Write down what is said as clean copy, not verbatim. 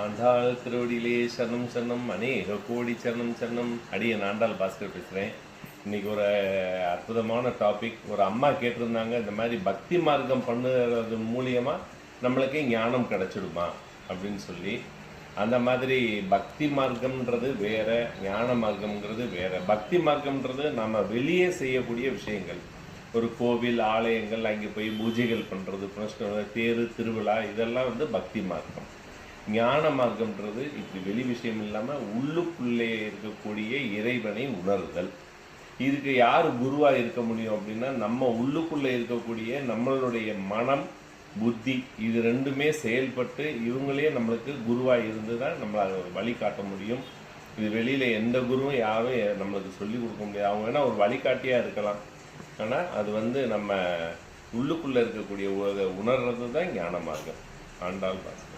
ஆண்டாள் திருவடியிலே சரணம் சரணம், அநேக கோடி சரணம் சரணம். அடியன் ஆண்டாள் பாஸ்கர் பேசுகிறேன். இன்றைக்கி ஒரு அற்புதமான டாபிக். ஒரு அம்மா கேட்டிருந்தாங்க, இந்த மாதிரி பக்தி மார்க்கம் பண்ணுறது மூலியமாக நம்மளுக்கே ஞானம் கிடச்சிடுமா அப்படின்னு சொல்லி. அந்த மாதிரி பக்தி மார்க்கம்ன்றது வேறு, ஞான மார்க்கம்ங்கிறது வேறு. பக்தி மார்க்கம்ன்றது நம்ம வெளியே செய்யக்கூடிய விஷயங்கள். ஒரு கோவில், ஆலயங்கள், அங்கே போய் பூஜைகள் பண்ணுறது, தேர் திருவிழா, இதெல்லாம் வந்து பக்தி மார்க்கம். ஞான மார்க்கம்ன்றது இப்படி வெளி விஷயம் இல்லாமல் உள்ளுக்குள்ளே இருக்கக்கூடிய இறைவனை உணர்தல். இதுக்கு யார் குருவாக இருக்க முடியும் அப்படின்னா, நம்ம உள்ளுக்குள்ளே இருக்கக்கூடிய நம்மளுடைய மனம், புத்தி, இது ரெண்டுமே செயல்பட்டு இவங்களே நம்மளுக்கு குருவாக இருந்து தான் நம்மளை வழிகாட்ட முடியும். இது வெளியில் எந்த குருவும் யாரும் நம்மளுக்கு சொல்லி கொடுக்க முடியாது. அவங்க வேணால் ஒரு வழிகாட்டியாக இருக்கலாம், ஆனால் அது வந்து நம்ம உள்ளுக்குள்ளே இருக்கக்கூடிய உணர்றது தான் ஞான மார்க்கம். ஆண்டாள் பாஸ்கர்.